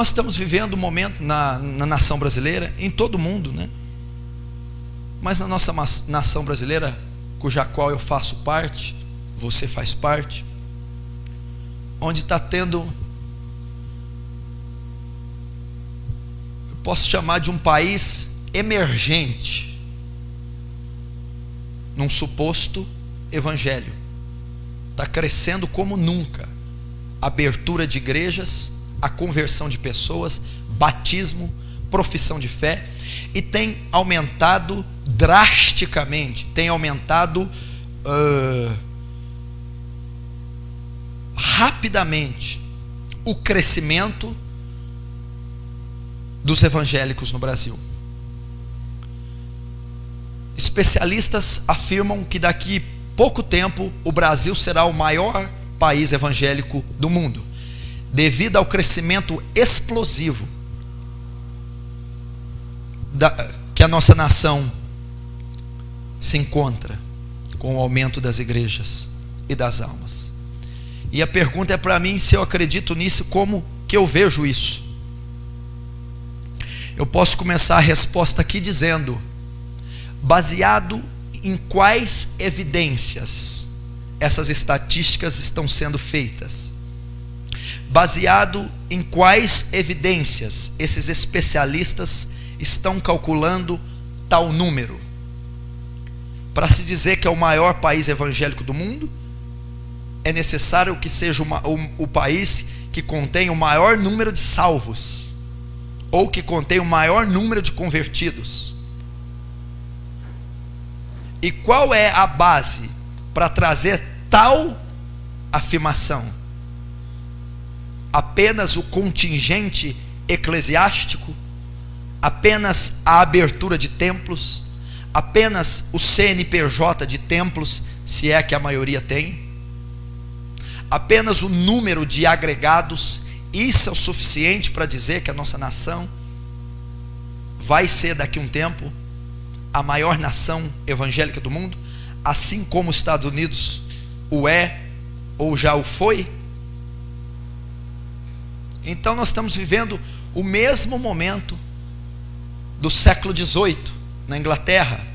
nós estamos vivendo um momento na nação brasileira, em todo o mundo, né? Mas na nossa nação brasileira, cuja qual eu faço parte, você faz parte, onde está tendo, eu posso chamar de um país emergente, num suposto evangelho. Está crescendo como nunca, abertura de igrejas, a conversão de pessoas, batismo, profissão de fé, e tem aumentado drasticamente, tem aumentado rapidamente o crescimento dos evangélicos no Brasil. Especialistas afirmam que daqui pouco tempo o Brasil será o maior país evangélico do mundo, devido ao crescimento explosivo que a nossa nação se encontra com o aumento das igrejas e das almas. E a pergunta é para mim se eu acredito nisso, como que eu vejo isso. Eu posso começar a resposta aqui dizendo: baseado em quais evidências essas estatísticas estão sendo feitas? Baseado em quais evidências esses especialistas estão calculando tal número? Para se dizer que é o maior país evangélico do mundo, é necessário que seja o país que contém o maior número de salvos, ou que contém o maior número de convertidos. E qual é a base para trazer tal afirmação? Apenas o contingente eclesiástico? Apenas a abertura de templos? Apenas o CNPJ de templos, se é que a maioria tem? Apenas o número de agregados? Isso é o suficiente para dizer que a nossa nação vai ser daqui a um tempo a maior nação evangélica do mundo, assim como os Estados Unidos o é ou já o foi? Então nós estamos vivendo o mesmo momento do século XVIII na Inglaterra,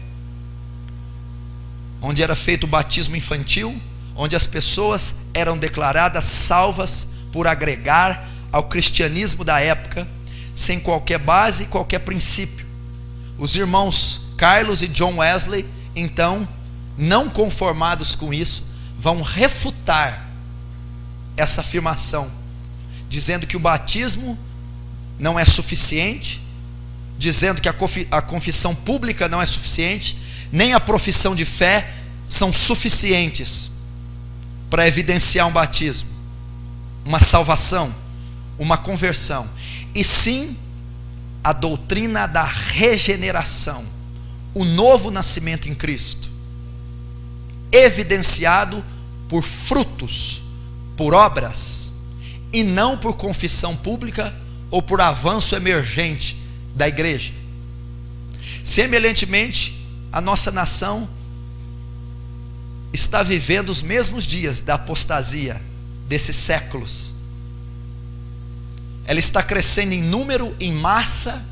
onde era feito o batismo infantil, onde as pessoas eram declaradas salvas por agregar ao cristianismo da época, sem qualquer base, qualquer princípio. Os irmãos Carlos e John Wesley, então, não conformados com isso, vão refutar essa afirmação, dizendo que o batismo não é suficiente, dizendo que a confissão pública não é suficiente, nem a profissão de fé são suficientes para evidenciar um batismo, uma salvação, uma conversão, e sim a doutrina da regeneração, o novo nascimento em Cristo, evidenciado por frutos, por obras, e não por confissão pública ou por avanço emergente da igreja. Semelhantemente, a nossa nação está vivendo os mesmos dias da apostasia desses séculos. Ela está crescendo em número, em massa,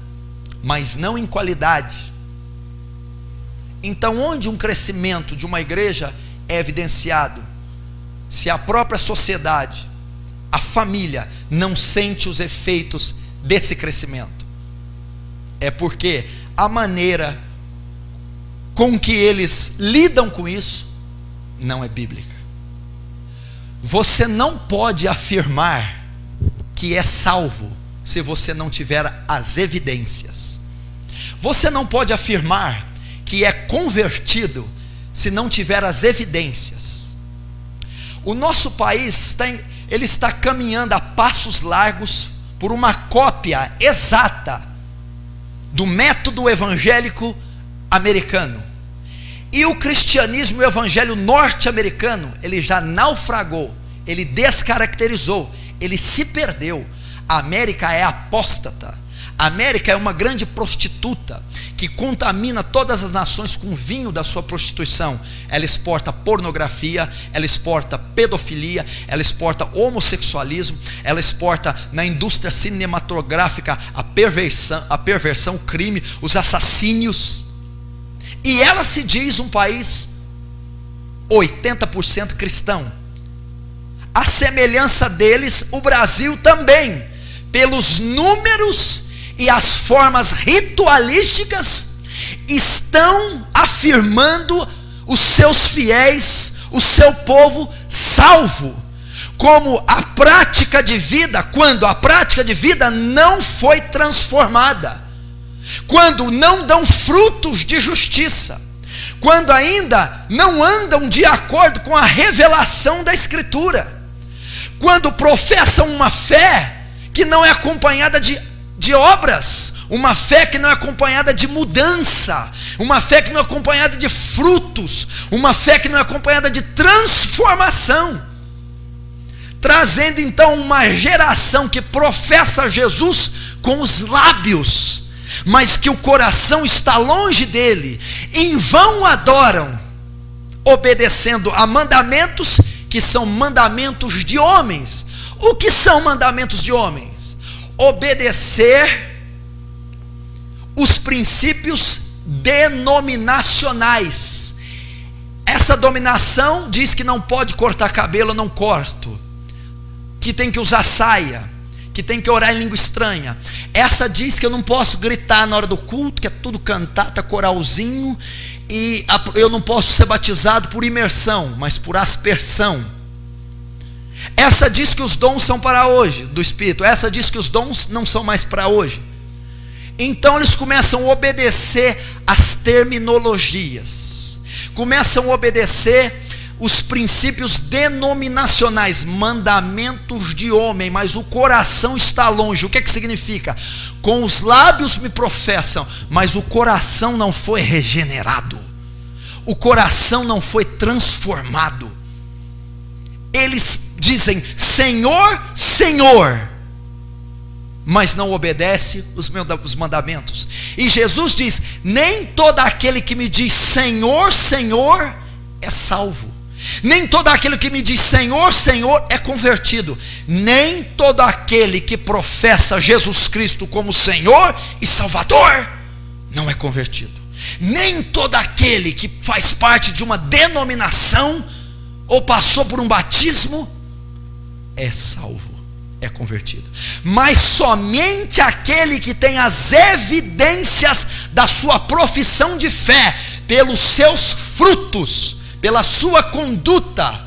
mas não em qualidade. Então, onde um crescimento de uma igreja é evidenciado? Se a própria sociedade, a família, não sente os efeitos desse crescimento, é porque a maneira com que eles lidam com isso não é bíblica. Você não pode afirmar que é salvo se você não tiver as evidências. Você não pode afirmar que é convertido se não tiver as evidências. O nosso país ele está caminhando a passos largos por uma cópia exata do método evangélico americano. E o cristianismo e o evangelho norte-americano, ele já naufragou, ele descaracterizou, ele se perdeu. A América é apóstata. A América é uma grande prostituta que que contamina todas as nações com o vinho da sua prostituição. Ela exporta pornografia, ela exporta pedofilia, ela exporta homossexualismo, ela exporta na indústria cinematográfica a perversão, o crime, os assassínios. E ela se diz um país 80% cristão. A semelhança deles, o Brasil também, pelos números e as formas ritualísticas, estão afirmando os seus fiéis, o seu povo salvo, como a prática de vida, quando a prática de vida não foi transformada, quando não dão frutos de justiça, quando ainda não andam de acordo com a revelação da Escritura, quando professam uma fé que não é acompanhada de obras, uma fé que não é acompanhada de mudança, uma fé que não é acompanhada de frutos, uma fé que não é acompanhada de transformação, trazendo então uma geração que professa Jesus com os lábios, mas que o coração está longe dele. Em vão adoram, obedecendo a mandamentos que são mandamentos de homens. O que são mandamentos de homens? Obedecer os princípios denominacionais. Essa dominação diz que não pode cortar cabelo, eu não corto, que tem que usar saia, que tem que orar em língua estranha. Essa diz que eu não posso gritar na hora do culto, que é tudo cantata, coralzinho, e eu não posso ser batizado por imersão, mas por aspersão. Essa diz que os dons são para hoje, do Espírito. Essa diz que os dons não são mais para hoje. Então eles começam a obedecer as terminologias, começam a obedecer os princípios denominacionais, mandamentos de homem, mas o coração está longe. O que significa? Com os lábios me professam, mas o coração não foi regenerado, o coração não foi transformado. Eles dizem Senhor, Senhor, mas não obedece os mandamentos. E Jesus diz: nem todo aquele que me diz Senhor, Senhor é salvo, nem todo aquele que me diz Senhor, Senhor é convertido, nem todo aquele que professa Jesus Cristo como Senhor e Salvador não é convertido, nem todo aquele que faz parte de uma denominação ou passou por um batismo é salvo, é convertido, mas somente aquele que tem as evidências da sua profissão de fé, pelos seus frutos, pela sua conduta,